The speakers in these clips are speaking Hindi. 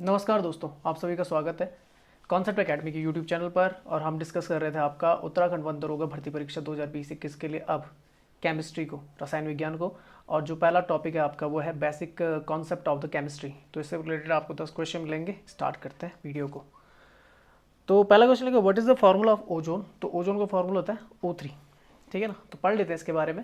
नमस्कार दोस्तों, आप सभी का स्वागत है कॉन्सेप्ट एकेडमी के यूट्यूब चैनल पर। और हम डिस्कस कर रहे थे आपका उत्तराखंड वन दरोगा भर्ती परीक्षा 2020-21 के लिए अब केमिस्ट्री को, रसायन विज्ञान को। और जो पहला टॉपिक है आपका वो है basic concept of the chemistry. तो इससे रिलेटेड आपको 10 क्वेश्चन मिलेंगे। स्टार्ट करते हैं वीडियो को। तो पहला क्वेश्चन है, what is the formula of ozone. तो ओजोन का फॉर्मूला होता है O3, ठीक है ना। तो पढ़ लेते हैं इसके बारे में।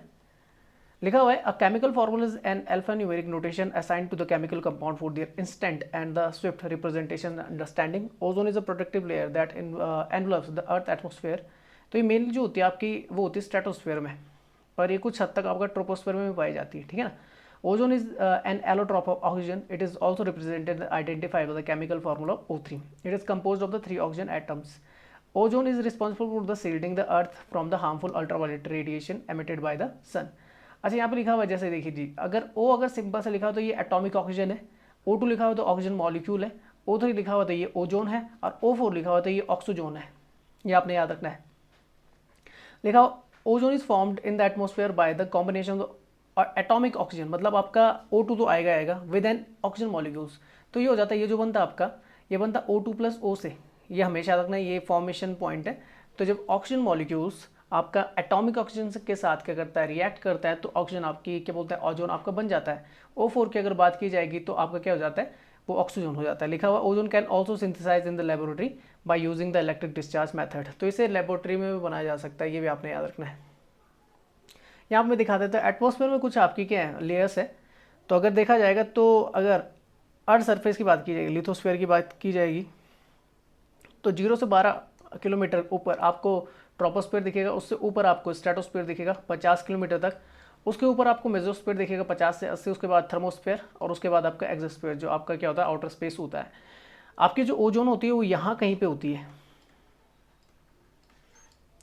लिखा हुआ है, a chemical formula is an alphanumeric notation assigned to the chemical compound for their instant and the swift representation understanding. Ozone is a protective layer that envelops the earth atmosphere. तो ये मेनली जो होती है आपकी वो होती है स्ट्रेटोस्फेयर में, पर ये कुछ हद तक आपका ट्रोपोस्फेयर में भी पाई जाती है, ठीक है ना। Ozone is an allotrope of oxygen. It is also represented identified by the chemical formula O3. It is composed of the 3 oxygen atoms. Ozone is responsible for the shielding the earth from the harmful ultraviolet radiation emitted by the sun. अच्छा, यहाँ पे लिखा हुआ है, जैसे देखिए जी, अगर सिंपल से लिखा हो तो ये एटॉमिक ऑक्सीजन है, O2 लिखा हुआ तो ऑक्सीजन मॉलिक्यूल है, O3 लिखा हुआ तो ये ओजोन है, और O4 लिखा हुआ तो ये ऑक्सीजोन है। ये आपने याद रखना है। लिखा हुआ ozone is formed in the atmosphere by the combination और एटॉमिक ऑक्सीजन, मतलब आपका O2 तो आएगा विद एन ऑक्सीजन मॉलिक्यूल्स। तो ये हो जाता है, ये जो बनता है आपका, ये बनता O2 प्लस O से। ये हमेशा याद रखना है, ये फॉर्मेशन पॉइंट है। तो जब ऑक्सीजन मॉलिक्यूल्स आपका एटॉमिक ऑक्सीजन के साथ क्या करता है, रिएक्ट करता है, तो ऑक्सीजन आपकी क्या बोलते हैं, ओजोन आपका बन जाता है। O4 की अगर बात की जाएगी तो आपका क्या हो जाता है, वो ऑक्सीजन हो जाता है। लिखा हुआ ozone can also synthesize in the laboratory by using the electric discharge method. तो इसे लेबोरेटरी में भी बनाया जा सकता है, ये भी आपने याद रखना है। यहाँ पर मैं दिखा देता हूँ, एटमोस्फेयर में कुछ आपकी क्या है, लेयर्स है। तो अगर देखा जाएगा तो अगर अर्थ सरफेस की बात की जाएगी, लिथोस्फेयर की बात की जाएगी, तो 0 से 12 किलोमीटर ऊपर आपको ट्रोपोस्फेयर दिखेगा, उससे ऊपर आपको स्ट्रेटोस्फेयर दिखेगा 50 किलोमीटर तक, उसके ऊपर आपको मेसोस्फेयर दिखेगा 50 से 80, उसके बाद थर्मोस्फेयर, और उसके बाद आपका एक्सोस्फेयर जो आपका क्या होता है, आउटर स्पेस होता है। आपकी जो ओजोन होती है वो यहाँ कहीं पे होती है,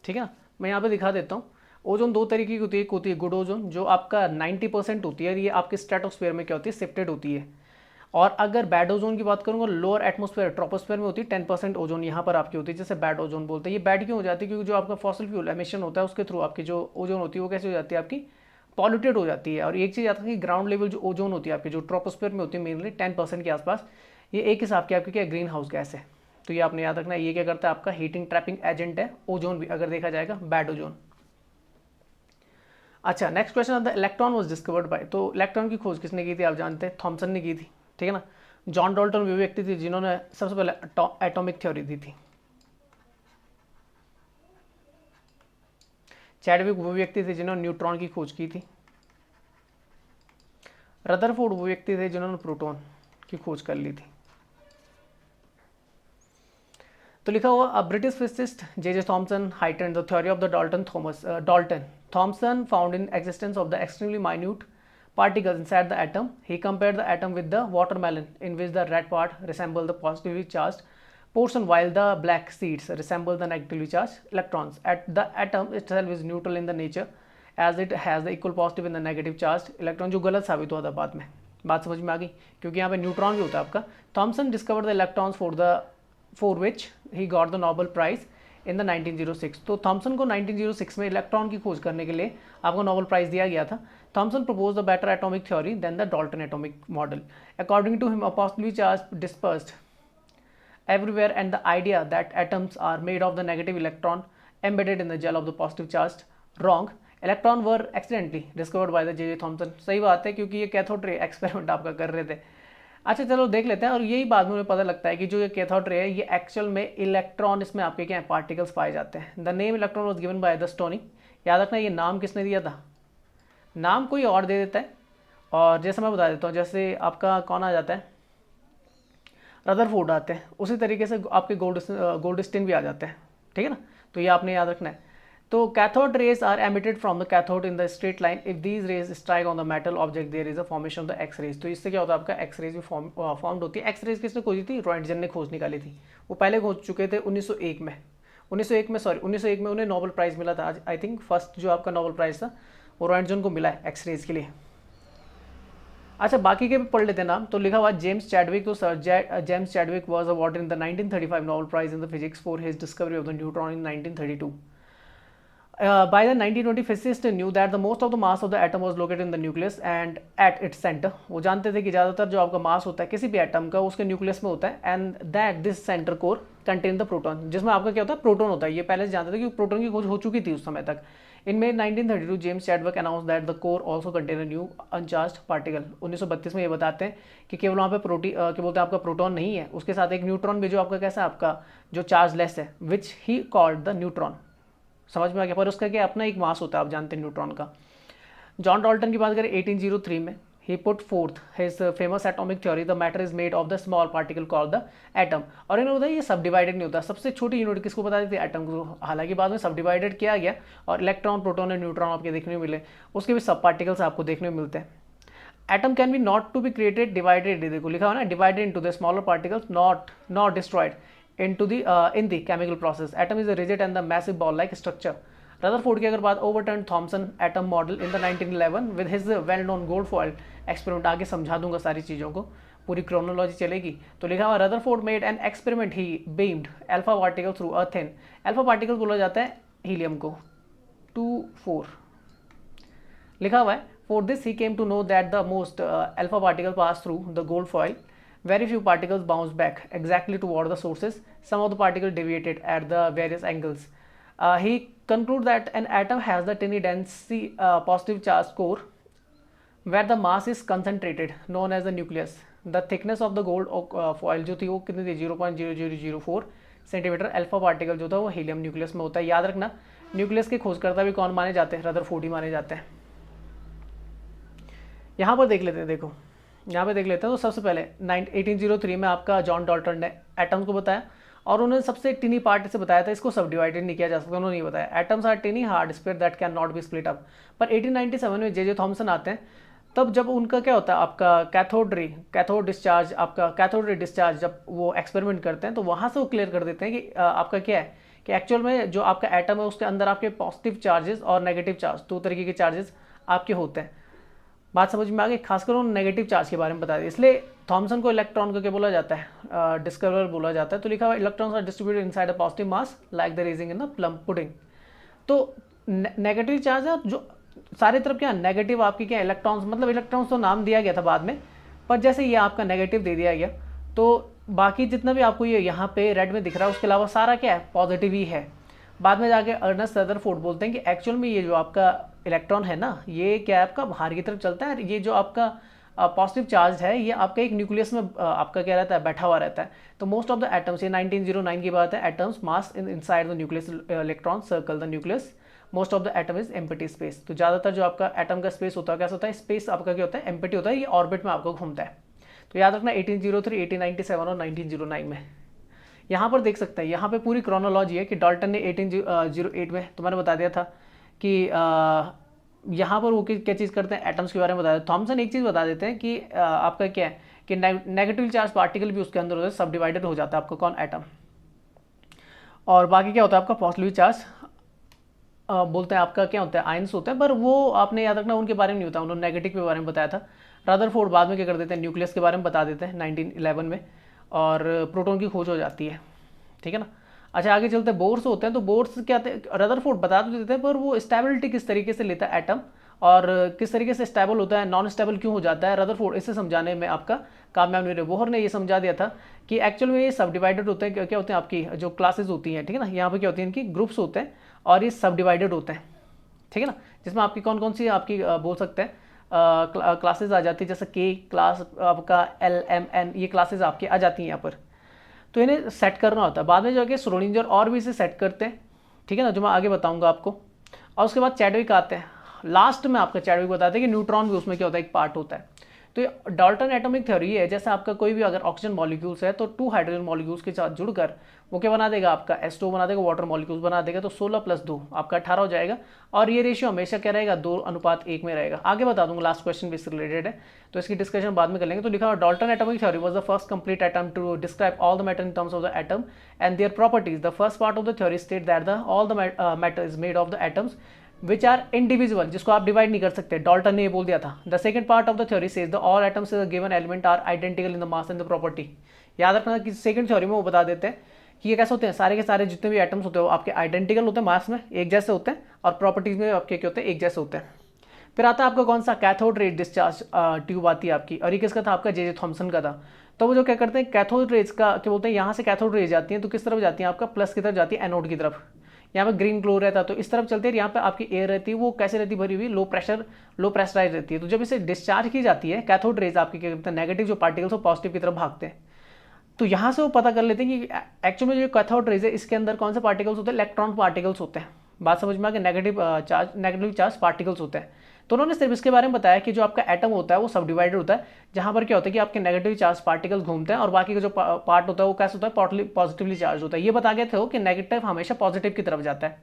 ठीक है ना। मैं यहाँ पे दिखा देता हूँ। ओजोन दो तरीके की होती है, एक होती है गुड ओजोन जो आपका 90% होती है, ये आपके स्ट्रेटोस्फेयर में क्या होती है, शिफ्टेड होती है। और अगर बैड ओजोन की बात करूंगा, लोअर एटमोस्फेयर ट्रोपोस्फेयर में होती है 10% ओजोन यहाँ पर आपकी होती है, जैसे बैड ओजोन बोलते हैं। ये बैड क्यों हो जाती है, क्योंकि जो आपका फॉसिल फ्यूल एमिशन होता है उसके थ्रू आपकी जो ओजोन होती है वो कैसे हो जाती है, आपकी पॉल्यूटेड हो जाती है। और एक चीज़ आता है कि ग्राउंड लेवल जो ओजोन होती है आपकी, जो ट्रोपोस्फेयर में होती है मेनली 10% के आसपास, ये एक हिसाब की आपकी क्या ग्रीन हाउस गैस है। तो ये आपने याद रखना है, ये क्या करता है, आपका हीटिंग ट्रैपिंग एजेंट है ओजोन भी, अगर देखा जाएगा बैड ओजोन। अच्छा, नेक्स्ट क्वेश्चन आता है, इलेक्ट्रॉन वॉज डिस्कवर्ड बाय। तो इलेक्ट्रॉन की खोज किसने की थी, आप जानते हैं, थॉमसन ने की थी, ठीक है ना। जॉन डाल्टन वे व्यक्ति थे जिन्होंने सबसे पहले एटॉमिक थ्योरी दी थी। चैडविक वो व्यक्ति थे जिन्होंने न्यूट्रॉन की खोज की थी। रदरफोर्ड वो व्यक्ति थे जिन्होंने प्रोटॉन की खोज कर ली थी। तो लिखा हुआ, a British physicist J Thomson heightened the theory of the Dalton Thomson found in existence of the extremely minute particles inside the atom. He compared the atom with the watermelon, in which the red part resembled the positively charged portion, while the black seeds resemble the negatively charged electrons. The atom itself is neutral in the nature, as it has the equal positive and the negative charged electron, जो गलत साबित हुआ था बाद में। बात समझ में आ गई, क्योंकि यहाँ पे न्यूट्रॉन भी होता है आपका। Thomson discovered the electrons for which he got the Nobel prize in the 1906। तो थॉमसन को 1906 में इलेक्ट्रॉन की खोज करने के लिए आपको नोबेल प्राइज दिया गया था। Thomson proposed a better atomic theory than the Dalton atomic model. According to him, a positively charged dispersed everywhere, and the idea that atoms are made of the negative electron embedded in the gel of the positive charged, wrong. Electron were accidentally discovered by the J.J. Thomson. सही बात है, क्योंकि ये कैथोड रे एक्सपेरिमेंट आपका कर रहे थे। अच्छा चलो देख लेते हैं। और यही बाद में पता लगता है कि जो ये कैथोड रे है, ये एक्चुअल में इलेक्ट्रॉन, इसमें आपके क्या है, पार्टिकल्स पाए जाते हैं। The name electron was given by the stony. याद रखना, ये नाम किसने दिया था, नाम कोई और दे देता है। और जैसे मैं बता देता हूँ, जैसे आपका कौन आ जाता है, रदरफोर्ड आते हैं, उसी तरीके से आपके गोल्डस्टीन भी आ जाते हैं, ठीक है ना। तो ये आपने याद रखना है। तो cathode rays are emitted from the cathode in the straight line. If these rays strike on the metal object there is a formation of the X rays. तो इससे क्या होता है, आपका एक्स रेज भी फॉर्म्ड होती है। एक्स रेज किसने खोजी थी, रॉयंटजन ने खोज निकाली थी। वो पहले खोज चुके थे 1901 में। 1901 में उन्हें नोबेल प्राइज मिला था। आई थिंक फर्स्ट जो आपका नोबेल प्राइज था वो रॉयंटजन को मिला है एक्सरेज के लिए। अच्छा, बाकी के भी पढ़ लेते हैं नाम। तो लिखा हुआ जेम्स चैडविक। तो sir James Chadwick was awarded in the 1935 Nobel prize in the physics for his discovery of the neutron in 1932। By the 1920 physicists knew that the most of the mass of the atom was located in the nucleus and at its center. वो जानते थे कि ज़्यादातर जो आपका मास होता है किसी भी एटम का उसके न्यूक्लियस में होता है and that this centre core contain the proton, जिसमें आपका क्या होता है प्रोटॉन होता है। ये पहले से जानते थे कि प्रोटॉन की खोज हो चुकी थी उस समय तक। इन May 1932 James Chadwick announce that the core also contain a new अनचार्ज particle. 1932 में ये बताते हैं कि केवल वहाँ पे क्या बोलते हैं आपका प्रोटॉन नहीं है, उसके साथ एक न्यूट्रॉन भी जो आपका कैसा है आपका जो चार्ज लेस है, विच ही कॉल्ड द न्यूट्रॉन। समझ में आ गया, पर उसका क्या अपना एक मास होता है, आप जानते हैं न्यूट्रॉन का। जॉन डाल्टन की बात करें 1803 में, he put forth his famous atomic theory the matter is made of the small particle called the atom. और इन्होंने बताया ये सब डिवाइडेड नहीं होता, सबसे छोटी यूनिट किसको बता देती है, एटम को। हालांकि बाद में सब डिवाइडेड किया गया और इलेक्ट्रॉन प्रोटॉन और न्यूट्रॉन आपके देखने को मिले, उसके भी सब पार्टिकल्स आपको देखने को मिलते हैं। Atom can be not to be created divided, देखो लिखा हुआ ना, divided into the smaller particles, not destroyed into the in the chemical process. Atom is a rigid and the massive ball-like structure. Rutherford की अगर बात, overturned Thomson atom model in the 1911 with his well-known gold foil experiment। आगे समझा दूंगा सारी चीज़ों को, पूरी क्रोनोलॉजी चलेगी। तो लिखा हुआ Rutherford made an experiment, he beamed alpha particle through a thin, alpha particle बोला जाता है हीलियम को, 2-4 लिखा हुआ है। For this he came to know that the most alpha particle pass through the gold foil. Very few particles bounced back exactly toward the sources. Some of the particles deviated at the various angles. He concluded that an atom has the tiny densely positive charged core where the mass is concentrated, known as the nucleus. The thickness of the gold foil जो थी वो कितनी थी, 0.0004 सेंटीमीटर। अल्फा पार्टिकल जो था वो हीलियम न्यूक्लियस में होता है। याद रखना, न्यूक्लियस के खोजकर्ता भी कौन माने जाते हैं, रदरफोर्ड ही माने जाते हैं। यहाँ पर देख लेते हैं, देखो यहाँ पे देख लेते हैं। तो सबसे पहले 1803 में आपका जॉन डाल्टन ने एटम्स को बताया और उन्होंने सबसे टिनी पार्ट से बताया था, इसको सब डिवाइडेड नहीं किया जा सकता, उन्होंने नहीं बताया। Atoms are tiny hard sphere that can not be split up. पर 1897 में जे थॉमसन आते हैं, तब जब उनका क्या होता है आपका कैथोड डिस्चार्ज, आपका कैथोड रे डिस्चार्ज जब वो एक्सपेरिमेंट करते हैं तो वहाँ से वो क्लियर कर देते हैं कि आपका क्या है कि एक्चुअल में जो आपका एटम है उसके अंदर आपके पॉजिटिव चार्जेस और नेगेटिव चार्ज, दो तरीके के चार्जेस आपके होते हैं। बात समझ में आ गई, खासकर उन्होंने नेगेटिव चार्ज के बारे में बता दिया, इसलिए थॉमसन को इलेक्ट्रॉन को क्या बोला जाता है, डिस्कवरर बोला जाता है। तो लिखा हुआ electrons are distributed inside a positive mass like the raising in the plum pudding. तो नेगेटिव चार्ज है जो सारे तरफ क्या नेगेटिव आपकी क्या इलेक्ट्रॉन्स, मतलब इलेक्ट्रॉन्स तो नाम दिया गया था बाद में, पर जैसे ये आपका नेगेटिव दे दिया गया तो बाकी जितना भी आपको ये यहाँ पे रेड में दिख रहा है उसके अलावा सारा क्या है पॉजिटिव ही है। बाद में जाके अर्नेस्ट रदरफोर्ड बोलते हैं कि एक्चुअल में ये जो आपका इलेक्ट्रॉन है ना, ये क्या है आपका बाहर की तरफ चलता है, ये जो आपका पॉजिटिव चार्ज है ये आपका एक न्यूक्लियस में आपका क्या रहता है बैठा हुआ रहता है। तो मोस्ट ऑफ द एटम्स, ये 1909 की बात है, atoms mass inside the nucleus electron circle the nucleus, most of the atom is empty space. तो ज़्यादातर जो आपका एटम का स्पेस होता है कैसा होता है, स्पेस आपका क्या होता है एम्प्टी होता है, ये ऑर्बिट में आपको घूमता है। तो याद रखना 1803, 1897 और 1909 में। यहाँ पर देख सकते हैं, यहाँ पे पूरी क्रोनोलॉजी है कि डाल्टन ने 1808 में, तो मैंने बता दिया था कि यहाँ पर वो क्या चीज़ करते हैं, एटम्स के बारे में बताया। थॉमसन एक चीज़ बता देते हैं कि आपका क्या है कि नेगेटिव चार्ज पार्टिकल भी उसके अंदर होता है, सब डिवाइडेड हो जाता है आपका कौन एटम, और बाकी क्या होता है आपका पॉजिटिव चार्ज बोलते हैं आपका क्या होता है आयंस होते हैं, पर वो आपने याद रखना उनके बारे में नहीं होता, उन्होंने नेगेटिव के बारे में बताया था। रदरफोर्ड बाद में क्या कर देते हैं न्यूक्लियस के बारे में बता देते हैं 1911 में, और प्रोटॉन की खोज हो जाती है, ठीक है ना। अच्छा आगे चलते हैं, बोर्स होते हैं। तो बोर्स क्या थे, रदरफोर्ड बता तो देते हैं, पर वो स्टेबिलिटी किस तरीके से लेता है एटम और किस तरीके से स्टेबल होता है, नॉन स्टेबल क्यों हो जाता है, रदरफोर्ड इसे समझाने में आपका कामयाब नहीं रहे। बोहर ने ये समझा दिया था कि एक्चुअल में ये सब डिवाइडेड होते हैं, क्या होते हैं आपकी जो क्लासेज होती हैं, ठीक है ना, यहाँ पे क्या होती हैं इनकी ग्रुप्स होते हैं और ये सब डिवाइडेड होते हैं, ठीक है ना, जिसमें आपकी कौन कौन सी आपकी बोल सकते हैं क्लासेज आ जाती है, जैसे के क्लास आपका LMN, ये क्लासेज आपकी आ जाती हैं यहाँ पर। तो इन्हें सेट करना होता है, बाद में जाके श्रोडिंगर और भी इसे सेट करते हैं, ठीक है ना, जो मैं आगे बताऊंगा आपको। और उसके बाद चैडविक आते हैं, लास्ट में आपका चैडविक बताते हैं कि न्यूट्रॉन भी उसमें क्या होता है एक पार्ट होता है। तो ये डाल्टन एटॉमिक थ्योरी है, जैसे आपका कोई भी अगर ऑक्सीजन मॉलिक्यूल्स है तो 2 हाइड्रोजन मॉलिक्यूल्स के साथ जुड़कर वो क्या बना देगा आपका H2 बना देगा, वाटर मॉलिक्यूल्स बना देगा, तो 16 + 2 आपका 18 हो जाएगा। और ये रेशियो हमेशा क्या रहेगा 2:1 में रहेगा। आगे बता दूंगा, लास्ट क्वेश्चन भी इससे रिलेटेड है, तो इसकी डिस्कशन बाद में कर लेंगे। तो लिखा हुआ Dalton atomic theory was the first complete attempt to describe all the matter in terms of the atom and their properties. The first part of the theory state that the all the matter is made of the atoms which are individual, जिसको आप डिवाइड नहीं कर सकते, डाल्टन ने ये बोल दिया था। The second part of the theory says the all atoms in the given element are identical in the mass and the property. याद रखना कि सेकंड थ्योरी में वो बता देते हैं कि ये कैसे होते हैं, सारे के सारे जितने भी एटम्स होते हैं वो आपके आइडेंटिकल होते हैं, मास में एक जैसे होते हैं, और प्रॉपर्टीज में आपके क्या होते हैं, एक जैसे होते हैं। फिर आता है आपका कौन सा, कैथोड रे डिस्चार्ज ट्यूब आती है आपकी, और ये किसका था, आपका जे जे थॉमसन का था। तो वो जो क्या करते हैं, कैथोड रेज का क्या बोलते हैं, यहाँ से कैथोड रेज जाती हैं तो किस तरफ जाती हैं, आपका प्लस की तरफ जाती है, एनोड की तरफ। यहाँ पे ग्रीन ग्लो रहता है तो इस तरफ चलते हैं, यहाँ पे आपकी एयर रहती है, वो कैसे रहती है, भरी हुई, लो प्रेशर, लो प्रेशराइज रहती है। तो जब इसे डिस्चार्ज की जाती है, कैथोड रेज आपकी क्या करते हैं, नेगेटिव जो पार्टिकल्स वो पॉजिटिव की तरफ भागते हैं। तो यहाँ से वो पता कर लेते हैं कि एक्चुअली जो कैथोड रेज है इसके अंदर कौन से पार्टिकल्स होते हैं, इलेक्ट्रॉन पार्टिकल्स होते हैं। बात समझ में आ गई, नेगेटिव चार्ज पार्टिकल्स होते हैं। तो उन्होंने सिर्फ इसके बारे में बताया कि जो आपका एटम होता है वो सब डिवाइडेड होता है, जहाँ पर क्या होता है कि आपके नेगेटिव चार्ज पार्टिकल्स घूमते हैं और बाकी का जो पार्ट होता है वो कैसे होता है, पॉजिटिवली चार्ज होता है। ये बता गए थे वो कि नेगेटिव हमेशा पॉजिटिव की तरफ जाता है।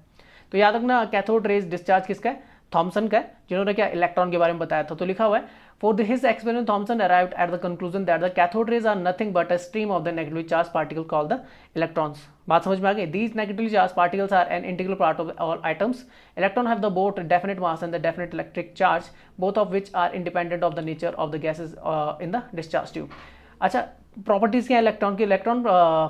तो याद रखना, कैथोड रेज डिस्चार्ज किसका है, थॉमसन का है, जिन्होंने क्या इलेक्ट्रॉन के बारे में बताया था। तो लिखा हुआ है, for his experiment Thomson arrived at the conclusion that the cathode rays are nothing but a stream of the negatively charge particle called the electrons. बात समझ में आ गई। These negatively charge particles are an integral part of all atoms. Electron have the both definite mass and the definite electric charge, both of which are independent of the nature of the gases in the discharge tube. अच्छा, प्रॉपर्टीज क्या है इलेक्ट्रॉन की, electron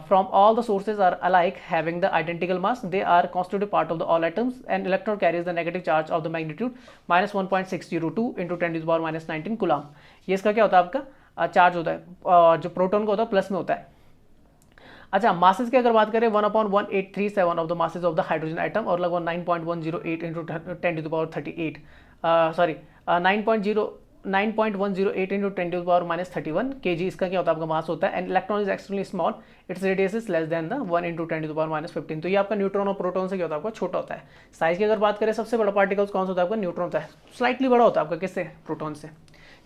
from all the sources are alike having the identical mass, they are constitutive part of the all atoms, and electron carries the negative charge of the magnitude -1.602 into 10⁻⁻19 coulomb. ये इसका क्या होता है, आपका चार्ज होता है, जो प्रोटॉन का होता है प्लस में होता है। अच्छा, मासेस की अगर बात करें 1/1837 of the masses of the hydrogen atom, और लगभग 9.108 इंटू 10⁻38 सॉरी 9.108 इंटू 10⁻31 kg इसका क्या होता है, आपका मास होता है। And electron is extremely small, its radius is less than the 1 into 10⁻15। तो ये आपका न्यूट्रॉन और प्रोटॉन से क्या होता है, आपका छोटा होता है। साइज की अगर बात करें, सबसे बड़ा पार्टिकल्स कौन सा होता है, आपका न्यूट्रॉन होता है, स्लाइटली बड़ा होता है आपका किससे, प्रोटॉन से।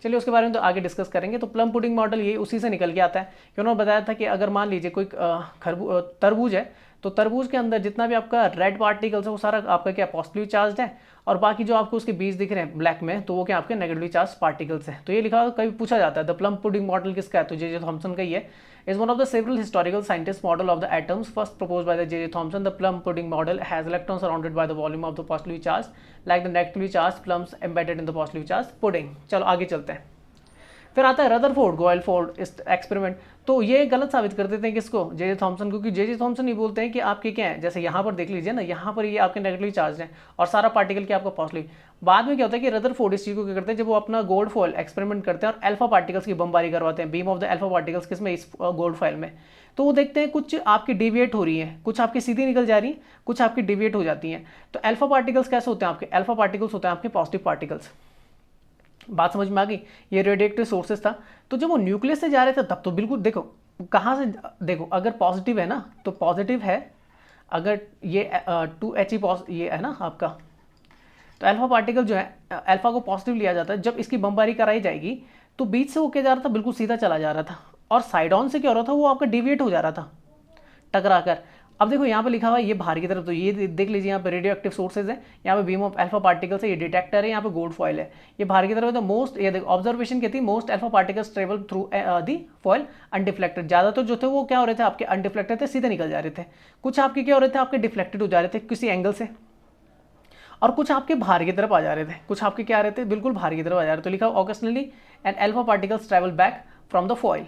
चलिए उसके बारे में तो आगे डिस्कस करेंगे। तो प्लम पुडिंग मॉडल ये उसी से निकल के आता है कि उन्होंने बताया था कि अगर मान लीजिए कोई तरबूज है, तो तरबूज के अंदर जितना भी आपका रेड पार्टिकल्स है वो सारा आपका क्या पॉजिटिवली चार्ज है, और बाकी जो आपको उसके बीज दिख रहे हैं ब्लैक में, तो वो क्या आपके नेगेटिवली चार्ज पार्टिकल्स हैं। तो ये लिखा कभी पूछा जाता है, द प्लम पुडिंग मॉडल किसका है, तो जे जे थॉमसन का ही है। is one of the several historical scientist model of the atoms first proposed by the J.J. Thomson. The plum pudding model has electrons surrounded by the volume of the positively charged, like the negatively charged plums embedded in the positively charged pudding. चलो आगे चलते हैं। फिर आता है रदरफोर्ड गोयलफोर्ड एक्सपेरिमेंट। तो ये गलत साबित कर देते हैं किसको, जे जे थॉमसन, क्योंकि जे जे थॉमसन ये बोलते हैं कि आपके क्या है, जैसे यहाँ पर देख लीजिए ना, यहाँ पर ये आपके नेगेटिवली चार्ज है और सारा पार्टिकल क्या आपका पॉजिटिव। बाद में क्या होता है कि रदरफोर्ड इस चीज़ को क्या करते हैं, जब वो अपना गोल्ड फॉइल एक्सपेरिमेंट करते हैं और अल्फा पार्टिकल्स की बमबारी करवाते हैं, beam of the alpha particles किसमें, इस गोल्ड फॉइल में। तो वो देखते हैं कुछ आपकी डिविएट हो रही है, कुछ आपकी सीधी निकल जा रही है, कुछ आपकी डिविएट हो जाती हैं। तो अल्फा पार्टिकल्स कैसे होते हैं, आपके अल्फा पार्टिकल्स होते हैं आपके पॉजिटिव पार्टिकल्स। बात समझ में आ गई। ये रेडिएक्टिव सोर्सेस था। तो जब वो न्यूक्लियस से जा रहे थे तब तो बिल्कुल देखो कहाँ से, देखो अगर पॉजिटिव है ना तो पॉजिटिव है, अगर ये 2He ये है ना आपका, तो अल्फा पार्टिकल जो है अल्फा को पॉजिटिव लिया जाता है। जब इसकी बमबारी कराई जाएगी तो बीच से वो क्या जा रहा था, बिल्कुल सीधा चला जा रहा था, और साइड ऑन से क्या हो रहा था, वो आपका डिविएट हो जा रहा था टकरा कर। अब देखो यहाँ पे लिखा हुआ है ये बाहर की तरफ, तो ये देख लीजिए यहाँ पे रेडियो एक्टिव सोर्सेज है, यहाँ पे बीम ऑफ अल्फा पार्टिकल्स है, ये डिटेक्टर है, यहाँ पे गोल्ड फॉइल है, ये बाहर की तरफ है। तो मोस्ट, ये देखो ऑब्जर्वेशन कहती है most alpha particles travel through the foil undeflected. ज़्यादातर जो थे वो क्या हो रहे थे, आपके अनडिफ्लेक्टेड थे, सीधे निकल जा रहे थे। कुछ आपके क्या हो रहे थे, आपके डिफ्लेक्टेड हो जा रहे थे किसी एंगल से, और कुछ आपके बाहर की तरफ आ जा रहे थे, कुछ आपके क्या आ रहे थे, बिल्कुल बाहर की तरफ आ जा रहे थे। तो लिखा occasionally and alpha particles travel back from the foil.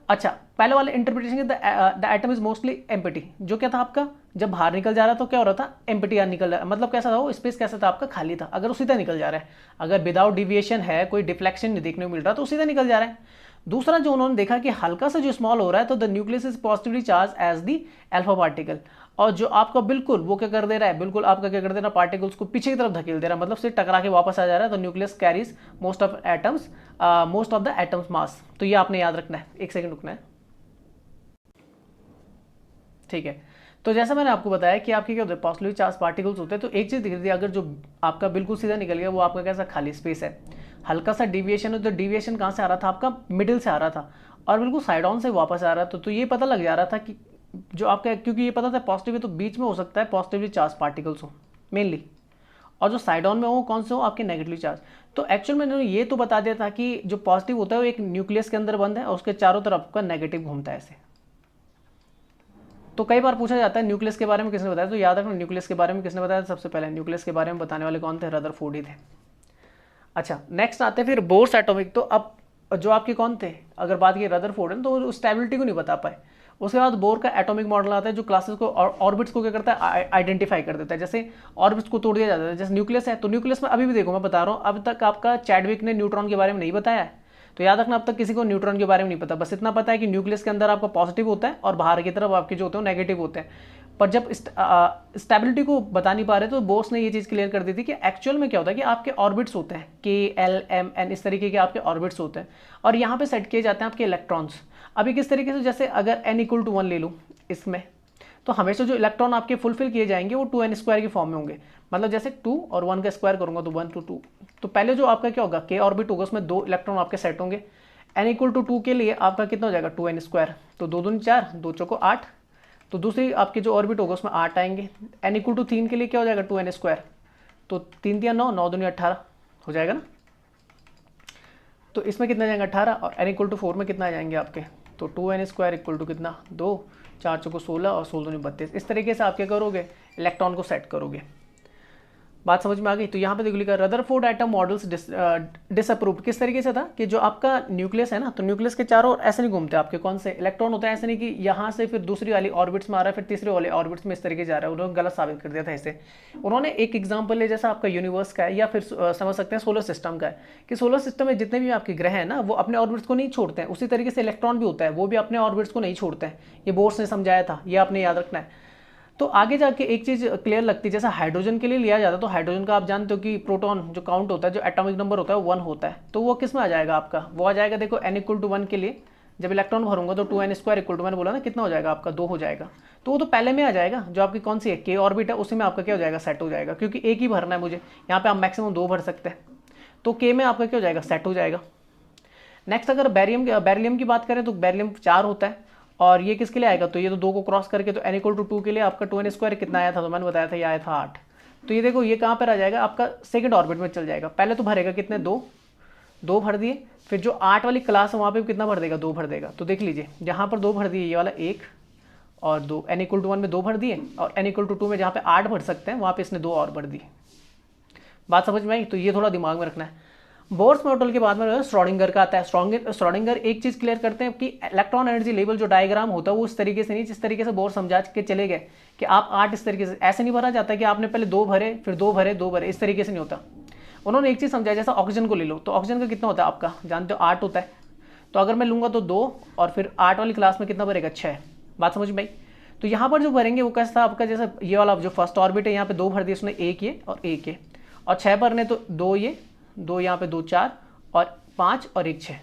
अच्छा, पहले वाले interpretation the atom is mostly empty, जो क्या था आपका, जब बाहर निकल जा रहा तो क्या हो रहा था, एम्प्टी निकल रहा है, मतलब कैसा था वो स्पेस, कैसा था आपका, खाली था। अगर वो सीधा निकल जा रहा है, अगर विदाउट डिविएशन है, कोई डिफ्लेक्शन नहीं देखने को मिल रहा तो सीधा निकल जा रहा है। दूसरा जो उन्होंने देखा कि हल्का सा जो स्मॉल हो रहा है, तो the nucleus is positively charge as the alpha particle, और जो आपका बिल्कुल वो क्या कर दे रहा है, बिल्कुल आपका क्या कर दे रहा है, पार्टिकल्स को पीछे की तरफ धकेल दे रहा है, मतलब सिर्फ टकरा के वापस आ जा रहा है। तो nucleus carries most of atoms, most of the atoms mass. तो ये आपने याद रखना है, एक सेकंड रुकना है, ठीक है। तो जैसा मैंने आपको बताया कि आपके क्या होते हैं, पॉजिटिवली चार्ज पार्टिकल्स होते हैं। तो एक चीज़ दिख रही थी, अगर जो आपका बिल्कुल सीधा निकल गया वो आपका कैसा खाली स्पेस है, हल्का सा डिविएशन है, तो डिविएशन कहाँ से आ रहा था, आपका मिडिल से आ रहा था, और बिल्कुल साइड ऑन से वापस आ रहा था। तो ये पता लग जा रहा था कि जो आपका, क्योंकि ये पता था पॉजिटिव है तो बीच में हो सकता है पॉजिटिवली चार्ज पार्टिकल्स हो मेनली, और जो साइड ऑन में हो कौन से हो, आपके नेगेटिवली चार्ज। तो एक्चुअल में ये तो बता दिया था कि जो पॉजिटिव होता है वो एक न्यूक्लियस के अंदर बंद है और उसके चारों तरफ का नेगेटिव घूमता है ऐसे। तो कई बार पूछा जाता है न्यूक्लियस के बारे में किसने बताया, तो याद रखना न्यूक्लियस के बारे में किसने बताया, सबसे पहले न्यूक्लियस के बारे में बताने वाले कौन थे, रदरफोर्ड ही थे। अच्छा, नेक्स्ट आते हैं फिर बोर्स एटॉमिक। तो अब जो आपके कौन थे, अगर बात की रदरफोर्ड है तो स्टेबिलिटी को नहीं बता पाए, उसके बाद बोर का एटॉमिक मॉडल आता है जो क्लासेस को और ऑर्बिट्स को क्या करता है, आइडेंटिफाई कर देता है। जैसे ऑर्बिट्स को तोड़ दिया जाता है, जैसे न्यूक्लियस है, तो न्यूक्लियस में अभी भी देखो मैं बता रहा हूँ, अब तक आपका चैडविक ने न्यूट्रॉन के बारे में नहीं बताया है, तो याद रखना अब तक किसी को न्यूट्रॉन के बारे में नहीं पता, बस इतना पता है कि न्यूक्लियस के अंदर आपका पॉजिटिव होता है और बाहर की तरफ आपके जो होते हैं नेगेटिव होते हैं। पर जब स्टेबिलिटी को बता नहीं पा रहे तो बोर्स ने ये चीज़ क्लियर कर दी थी कि एक्चुअल में क्या होता है कि आपके ऑर्बिट्स होते हैं KLMN, इस तरीके के आपके ऑर्बिट्स होते हैं और यहाँ पे सेट किए जाते हैं आपके इलेक्ट्रॉन्स। अभी किस तरीके से, जैसे अगर n=1 ले लूँ इसमें, तो हमेशा जो इलेक्ट्रॉन आपके फुलफिल किए जाएंगे वो 2n² के फॉर्म में होंगे। मतलब जैसे 2 और 1 का स्क्वायर करूँगा तो 1 to 2, तो पहले जो आपका क्या होगा K ऑर्बिट होगा उसमें 2 इलेक्ट्रॉन आपके सेट होंगे। n=2 के लिए आपका कितना हो जाएगा 2n², तो 2 दूनी 4, 2 चौको 8, तो दूसरी आपकी जो ऑर्बिट होगा उसमें 8 आएंगे। n=3 के लिए क्या हो जाएगा 2n², तो 3 3 9, 9 दूनी 18 हो जाएगा ना, तो इसमें कितना जाएगा 18, और n=4 में कितना आ जाएंगे आपके, तो 2n² कितना 2, 4 चौको 16 और 16 दूनी 32। इस तरीके से आप क्या करोगे, इलेक्ट्रॉन को सेट करोगे। बात समझ में आ गई। तो यहाँ पे देखो लिखा रदरफोर्ड एटम मॉडल्स डिसअप्रूव्ड। किस तरीके से था कि जो आपका न्यूक्लियस है ना, तो न्यूक्लियस के चारों ओर ऐसे नहीं घूमते आपके कौन से इलेक्ट्रॉन होते हैं, ऐसे नहीं कि यहाँ से फिर दूसरी वाली ऑर्बिट्स में आ रहा है फिर तीसरे वाले ऑर्बिट्स में इस तरीके जा रहा है, उन्होंने गलत साबित कर दिया था इसे। उन्होंने एक एग्जाम्पल ले, जैसा आपका यूनिवर्स का है या फिर समझ सकते हैं सोलर सिस्टम का है, कि सोलर सिस्टम में जितने भी आपके ग्रह हैं ना वो अपने ऑर्बिट्स को नहीं छोड़ते हैं, उसी तरीके से इलेक्ट्रॉन भी होता है, वो भी अपने ऑर्बिट्स को नहीं छोड़ते हैं। ये बोर्स ने समझाया था, ये आपने याद रखना है। तो आगे जाके एक चीज़ क्लियर लगती है, जैसा हाइड्रोजन के लिए लिया जाता है, तो हाइड्रोजन का आप जानते हो कि प्रोटॉन जो काउंट होता है, जो एटॉमिक नंबर होता है वो 1 होता है, तो वो किस में आ जाएगा आपका, वो आ जाएगा देखो n=1 के लिए जब इलेक्ट्रॉन भरूंगा तो 2n² मैंने बोला ना कितना हो जाएगा आपका 2 हो जाएगा, तो वो तो पहले में आ जाएगा, जो आपकी कौन सी है K ऑर्बिट है उसी में आपका क्या हो जाएगा सेट हो जाएगा, क्योंकि एक ही भरना है मुझे, यहाँ पे आप मैक्सिमम 2 भर सकते हैं, तो K में आपका क्या हो जाएगा सेट हो जाएगा। नेक्स्ट अगर बेरिलियम की बात करें तो बेरिलियम 4 होता है, और ये किसके लिए आएगा, तो ये तो 2 को क्रॉस करके, तो n=2 के लिए आपका 2n² कितना आया था, तो मैंने बताया था ये आया था 8। तो ये देखो ये कहाँ पर आ जाएगा आपका सेकंड ऑर्बिट में चल जाएगा। पहले तो भरेगा कितने 2 भर दिए, फिर जो 8 वाली क्लास है वहाँ पे कितना भर देगा 2 भर देगा। तो देख लीजिए जहाँ पर 2 भर दिए, ये वाला 1 और 2, n=1 में 2 भर दिए, और n=2 में जहाँ पे 8 भर सकते हैं वहाँ पे इसने 2 और भर दिए। बात समझ में आई, तो ये थोड़ा दिमाग में रखना है। बोर्स मॉडल के बाद में श्रोडिंगर का आता है। श्रोडिंगर एक चीज क्लियर करते हैं कि इलेक्ट्रॉन एनर्जी लेवल जो डायग्राम होता है वो इस तरीके से नहीं, जिस तरीके से बोर्स समझा के चले गए कि आप 8 इस तरीके से ऐसे नहीं भरा जाता कि आपने पहले 2 भरे फिर 2 भरे 2 भरे, इस तरीके से नहीं होता। उन्होंने एक चीज समझाया, जैसा ऑक्सीजन को ले लो, तो ऑक्सीजन का कितना होता है आपका जानते हो 8 होता है, तो अगर मैं लूंगा तो 2 और फिर 8 वाली क्लास में कितना भरेगा 6। बात समझ में आई। तो यहाँ पर जो भरेंगे वो कैसा था आपका, जैसे ये वाला जो फर्स्ट ऑर्बिट है यहाँ पे 2 भर दिए उसने, 1 ये और 1 ये, और 6 भरने तो 2 ये 2 यहाँ पे 2 4 और 5 और 1 6।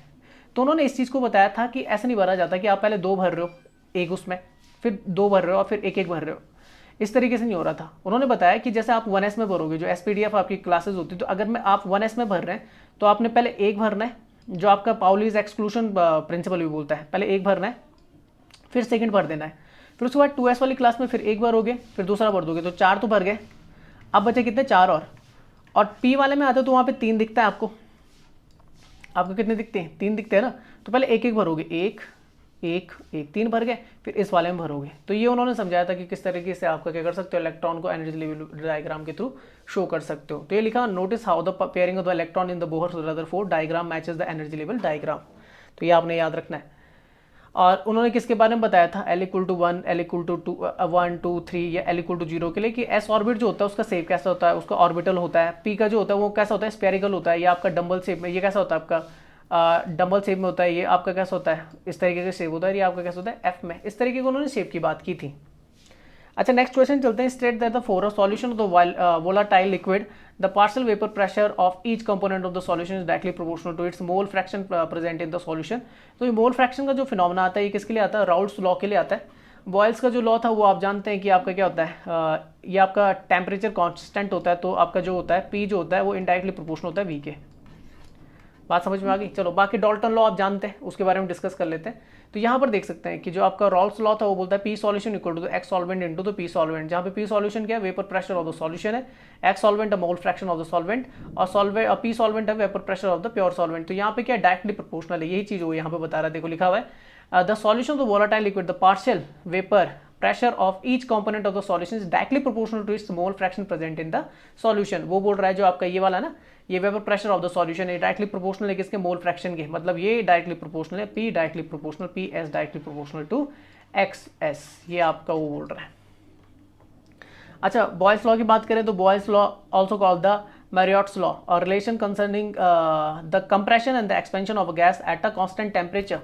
तो उन्होंने इस चीज़ को बताया था कि ऐसा नहीं भरा जाता कि आप पहले 2 भर रहे हो एक उसमें, फिर 2 भर रहे हो और फिर 1 1 भर रहे हो, इस तरीके से नहीं हो रहा था। उन्होंने बताया कि जैसे आप 1s में भरोगे, जो SPDF आपकी क्लासेस होती है, तो अगर मैं आप 1s में भर रहे हैं तो आपने पहले 1 भरना है, जो आपका पाउलीज एक्सक्लूशन प्रिंसिपल भी बोलता है, पहले 1 भरना है फिर सेकेंड भर देना है, फिर उसके बाद 2s वाली क्लास में फिर 1 भरोगे फिर दूसरा भर दोगे, तो 4 तो भर गए, अब बचे कितने 4 और P वाले में आते तो वहाँ पे 3 दिखता है आपको कितने दिखते हैं 3 दिखते हैं ना, तो पहले 1 1 भरोगे, 1 1 1 3 भर गए, फिर इस वाले में भरोगे। तो ये उन्होंने समझाया था कि किस तरीके से आपका क्या कर सकते हो, इलेक्ट्रॉन को एनर्जी लेवल डायग्राम के थ्रू शो कर सकते हो। तो ये लिखा, notice how the pairing of the electron in the Bohr-Rutherford diagram matches the energy level diagram. तो ये आपने याद रखना है। और उन्होंने किसके बारे में बताया था, L=1 L=2 1 2 3 या L=0 के लिए, कि S ऑर्बिट जो होता है उसका शेप कैसा होता है, उसका ऑर्बिटल होता है। P का जो होता है वो कैसा होता है, स्फेरिकल होता है, या आपका डम्बल शेप में, ये कैसा होता है आपका डम्बल शेप में होता है, ये आपका कैसा होता है इस तरीके का शेप होता है, ये आपका कैसा होता है F में, इस तरीके को उन्होंने शेप की बात की थी। अच्छा नेक्स्ट क्वेश्चन चलते हैं। State that the for a solution of the volatile liquid the partial vapour pressure of each component of the solution is directly proportional to its mole fraction present in the solution. तो ये मोल फ्रैक्शन का जो फिनोमेना आता है ये किसके लिए आता है, राउल्ट्स लॉ के लिए आता है। बॉयल्स का जो लॉ था वो आप जानते हैं कि आपका क्या होता है, ये आपका टेम्परेचर कॉन्स्टेंट होता है, तो आपका जो होता है P जो होता है वो इनडायरेक्टली प्रोपोर्शनल होता है V के। बात समझ में आ गई। चलो बाकी डाल्टन लॉ आप जानते हैं, उसके बारे में डिस्कस कर लेते हैं। तो यहाँ पर देख सकते हैं कि जो आपका रॉल्स लॉ था वो बोलता है P solution equal to X solvent into the P solvent, जहाँ पे P सॉल्यूशन क्या है, vapour pressure of the solution है, X solvent mole fraction of the solvent, और P सॉल्वेंट है vapour pressure of the pure solvent. तो यहाँ पे क्या डायरेक्टली प्रोपोर्शनल है, यही चीज वो यहाँ पे बता रहा है। देखो लिखा हुआ है the solution of the volatile liquid the partial vapour pressure of each component of the solution is directly proportional to its mole fraction present in the solution। वो बोल रहा है जो आपका ये वाला ना, ये vapour pressure of the solution है डायरेक्टली प्रोपोर्शनल है किसके, मोल फ्रैक्शन के, मतलब ये डायरेक्टली प्रोपोर्शनल है, P directly proportional, PS directly proportional to XS, ये आपका वो बोल रहा है। अच्छा, बॉयल्स लॉ की बात करें तो Boyle's law also called the Marriott's law, or relation concerning the compression and the expansion of a gas at a constant temperature.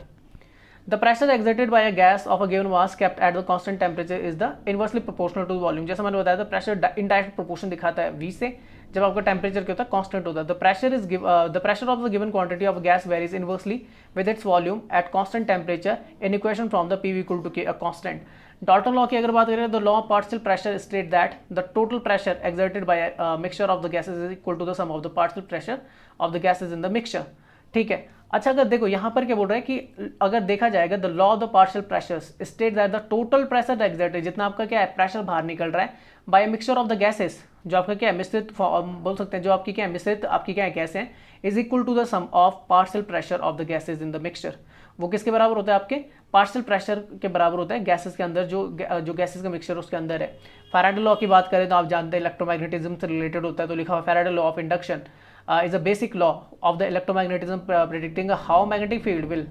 The pressure exerted by a gas of a given mass kept at the constant temperature is the inversely proportional to the volume. जैसा मैंने बताया था, प्रेशर इनडायरेक्ट प्रोपोर्शन दिखाता है V से, जब आपका टेम्परेचर क्या होता है, कांस्टेंट होता है. The pressure of the given quantity of gas varies inversely with its volume at constant temperature in equation from the PV equal to K, a constant. Dalton law की अगर बात करें तो law of partial pressure state that the total pressure exerted by mixture of the gases is equal to the sum of the partial pressure of the gases in the mixture. ठीक है. अच्छा, अगर देखो यहाँ पर क्या बोल रहा है कि अगर देखा जाएगा the law of the partial pressures state that the total pressure exerted, जितना आपका क्या है प्रेशर बाहर निकल रहा है by mixture of the gases, जो आपका क्या है मिश्रित बोल सकते हैं, जो आपकी क्या है मिश्रित आपकी क्या है गैस है, is equal to the sum of partial pressure of the gases in the mixture. वो किसके बराबर होता है, आपके पार्शियल प्रेशर के बराबर होता है गैसेस के अंदर, जो गैसेस का मिक्सचर उसके अंदर है. फैराडे लॉ की बात करें तो आप जानते हैं इलेक्ट्रोमैग्नेटिज्म से रिलेटेड होता है, तो लिखा हुआ Faraday law of induction is a basic law of the electromagnetism predicting how magnetic field will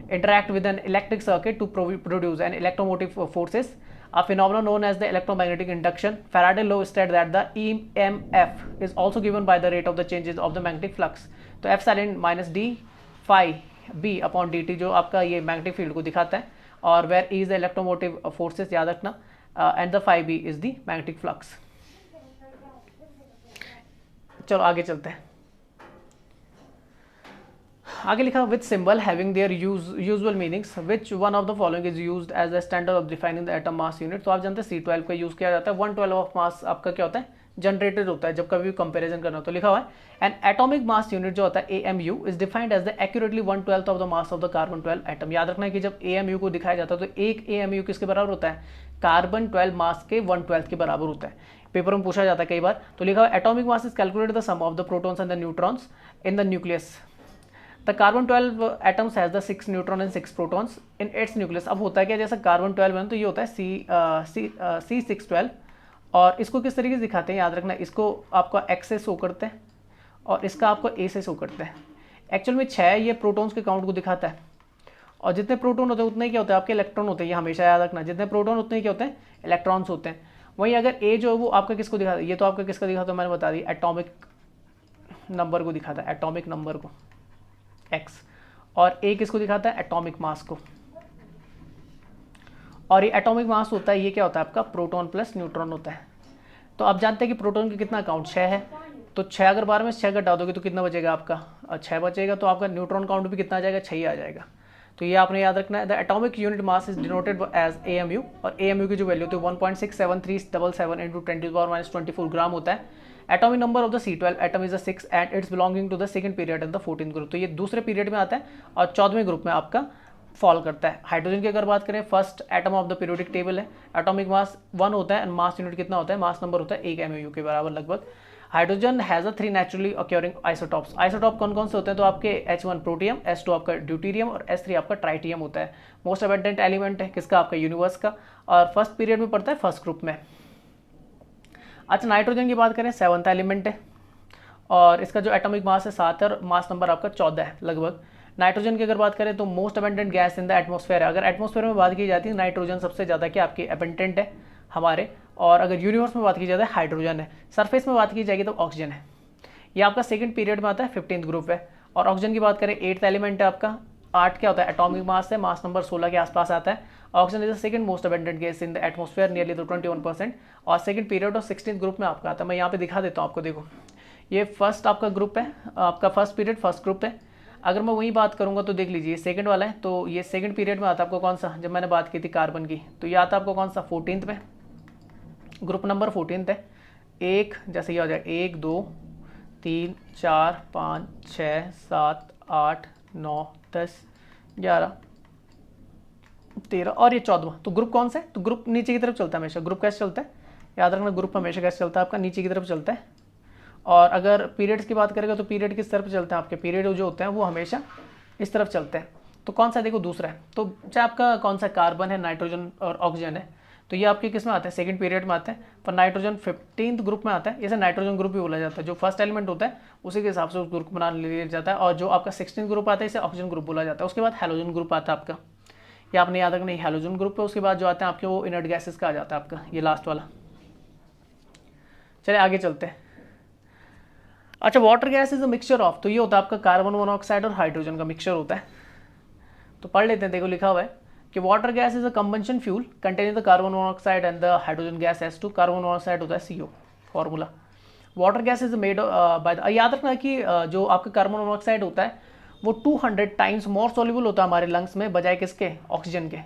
interact with an electric circuit to produce an electromotive forces, a phenomenon known as the electromagnetic induction. Faraday law states that the EMF is also given by the rate of the changes of the magnetic flux. तो F silent minus d phi b upon dt जो आपका ये मैग्नेटिक फील्ड को दिखाता है, और where E is the electromotive forces, याद रखना, and the phi b is the magnetic flux. चलो आगे चलते हैं. आगे लिखा with symbol having their usual meanings, which one of the following is used as a standard of defining the atom mass unit. तो आप जानते हैं C12 का यूज किया जाता है. 1/12 ऑफ मास आपका क्या होता है, जनरेटेड होता है जब कभी भी कंपेरिजन करना हो. तो लिखा हुआ है एन एटॉमिक मास यूनिट जो होता है AMU is defined as the accurately 1/12 of the mass of the carbon 12 atom. याद रखना है कि जब AMU को दिखाया जाता है तो एक AMU किसके बराबर होता है, कार्बन 12 मास के 1/12 के बराबर होता है. पेपर में पूछा जाता है कई बार. तो लिखा हुआ atomic mass is calculated the sum of the protons and the neutrons in the nucleus. The carbon 12 atoms has the 6 neutron and 6 protons in its nucleus. अब होता है क्या, जैसा कार्बन 12 है तो ये होता है C612, और इसको किस तरीके से दिखाते हैं, याद रखना, इसको आपका X से शो करते हैं और इसका आपको A से शो करते हैं. एक्चुअल में 6 ये प्रोटॉन्स के काउंट को दिखाता है, और जितने प्रोटॉन होते हैं उतने क्या होते हैं आपके इलेक्ट्रॉन होते हैं. ये हमेशा याद रखना, जितने प्रोटॉन उतने क्या होते हैं इलेक्ट्रॉन्स होते हैं. वहीं अगर A जो है वो आपका किसको दिखाता है, ये तो आपका किसका दिखाता है, मैंने बता दी एटॉमिक नंबर को दिखाता है, एटॉमिक नंबर को X, और A किसको दिखाता है एटॉमिक मास को. और ये एटॉमिक मास होता है, ये क्या होता है आपका प्रोटॉन प्लस न्यूट्रॉन होता है. तो आप जानते हैं कि प्रोटॉन का कितना काउंट 6 है, तो 6 अगर 12 में 6 घटा दोगे तो कितना बचेगा आपका 6 बचेगा. तो आपका न्यूट्रॉन काउंट भी कितना आ जाएगा, 6 ही आ जाएगा. तो ये आपने याद रखना है. The atomic unit mass is denoted as AMU, और AMU की जो वैल्यू होती है 1.67377 इंटू 10⁻24 ग्राम होता है. Atomic number of the C12 atom is 6 and its belonging to the second period and the 14th group. तो ये दूसरे पीरियड में आता है और 14वें ग्रुप में आपका फॉल करता है. हाइड्रोजन की अगर बात करें, first atom of the periodic table है, एटॉमिक मास 1 होता है एंड मास यूनिट कितना होता है, मास नंबर होता है 1 MU के बराबर लगभग. Hydrogen has 3 naturally occurring isotopes. Isotope कौन कौन से होते हैं, तो आपके H1 प्रोटियम, S2 आपका ड्यूटीरियम और S3 आपका ट्राइटियम होता है. मोस्ट अबंडेंट एलिमेंट है किसका, आपका यूनिवर्स का, और फर्स्ट पीरियड में पड़ता है फर्स्ट ग्रुप में. अच्छा, नाइट्रोजन की बात करें 7th एलिमेंट है, और इसका जो एटॉमिक मास है 7 है और मास नंबर आपका 14 है लगभग. नाइट्रोजन की अगर बात करें तो most abundant gas in the atmosphere है. अगर एटमॉस्फेयर में बात की जाती है नाइट्रोजन सबसे ज़्यादा क्या आपकी अबंडेंट है हमारे, और अगर यूनिवर्स में बात की जाती है हाइड्रोजन है. सरफेस में बात की जाएगी तो ऑक्सीजन है. ये आपका सेकंड पीरियड में आता है, 15th ग्रुप है. और ऑक्सीजन की बात करें 8th एलिमेंट है आपका. 8 क्या होता है एटॉमिक मास है, मास नंबर 16 के आसपास आता है. Oxygen is the second most abundant gas in the atmosphere, nearly तो 21%, और सेकंड पीरियड और 16th ग्रुप में आपका आता है. मैं यहाँ पे दिखा देता हूँ आपको, देखो ये फर्स्ट आपका ग्रुप है, आपका फर्स्ट पीरियड फर्स्ट ग्रुप है. अगर मैं वही बात करूँगा तो देख लीजिए सेकंड वाला है, तो ये सेकंड पीरियड में आता है आपको कौन सा, जब मैंने बात की थी कार्बन की, तो ये आता है आपको कौन सा 14th में, ग्रुप नंबर 14th है. एक जैसे ये हो जाएगा 1 2 3 4 5 6 7 8 9 10 11 13 और ये 14वां. तो ग्रुप कौन सा है, तो ग्रुप नीचे की तरफ चलता है हमेशा. ग्रुप कैसे चलता है, याद रखना, ग्रुप हमेशा कैसे चलता है आपका नीचे की तरफ चलता है. और अगर पीरियड्स की बात करेगा तो पीरियड किस तरफ चलते हैं आपके, पीरियड जो होते हैं वो हमेशा इस तरफ चलते हैं. तो कौन सा देखो दूसरा है, तो चाहे आपका कौन सा कार्बन है, नाइट्रोजन और ऑक्सीजन है, तो ये आपके किस में आते हैं, सेकंड पीरियड में आते हैं. पर नाइट्रोजन 15th ग्रुप में आता है. इसे नाइट्रोजन ग्रुप भी बोला जाता है. जो फर्स्ट एलिमेंट होता है उसी के हिसाब से उस ग्रुप बना लिया जाता है. और जो आपका 16th ग्रुप आता है इसे ऑक्सीजन ग्रुप बोला जाता है. उसके बाद हैलोजन ग्रुप आता है आपका. ये आपने याद रखना, हैलोजन ग्रुप है। उसके बाद जो आते हैं आपके वो इनर्ट गैसेस का आ जाता है आपका ये लास्ट वाला। चलिए आगे चलते हैं। अच्छा, water gas is a mixture of, तो ये होता है आपका कार्बन मोनोऑक्साइड और हाइड्रोजन का मिक्सचर होता है। तो पढ़ लेते हैं, देखो लिखा हुआ है कि water gas is a combustion fuel containing the carbon monoxide and the hydrogen gas H2। Carbon monoxide होता है CO formula. Water gas is made by the, याद रखना कि जो आपका कार्बन मोनोऑक्साइड होता है वो 200 टाइम्स मोर सॉल्युबल होता है हमारे लंग्स में बजाय किसके, ऑक्सीजन के,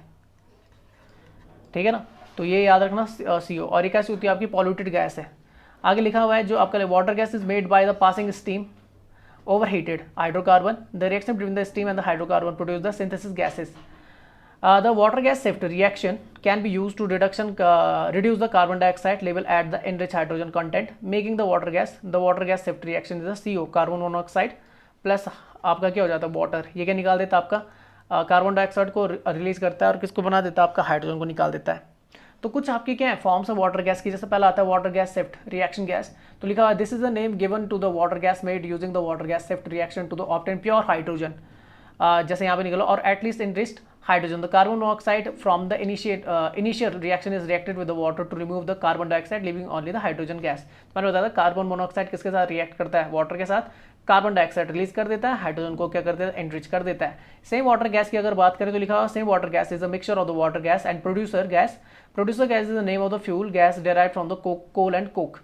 ठीक है ना। तो ये याद रखना CO। और ये कैसी होती है आपकी, पॉल्यूटेड गैस है। आगे लिखा हुआ है जो आपका water gas is made by the passing steam overheated hydrocarbon, the reaction between the steam and the hydrocarbon produce the synthesis gases. The water gas shift reaction can be used to reduce the carbon dioxide level at the enriched hydrogen content, making the water gas. The water gas shift reaction is a CO, carbon monoxide plus आपका क्या हो जाता है वाटर, ये क्या निकाल देता है आपका कार्बन डाइऑक्साइड को रिलीज करता है और किसको बना देता है आपका, हाइड्रोजन को निकाल देता है। तो कुछ आपके क्या है फॉर्म्स है वाटर गैस की, जैसे पहला आता है water gas shift reaction gas. तो लिखा हुआ है this is the name given to the water gas made using the water gas shift reaction to the obtain pure hydrogen, जैसे यहाँ पे निकला, और at least enriched hydrogen. The carbon monoxide from the initial reaction is reacted with the water to remove the carbon dioxide leaving only the hydrogen gas. मैंने बताया था कार्बन मोनोऑक्साइड किसके साथ रिएक्ट करता है, वाटर के साथ, कार्बन डाइऑक्साइड रिलीज कर देता है, हाइड्रोजन को क्या कर देता है, एनरिच कर देता है। सेम वाटर गैस की अगर बात करें तो लिखा हुआ same water gas is a mixture of the water gas and producer gas. Producer gas is the name of the fuel gas derived from the coal and coke.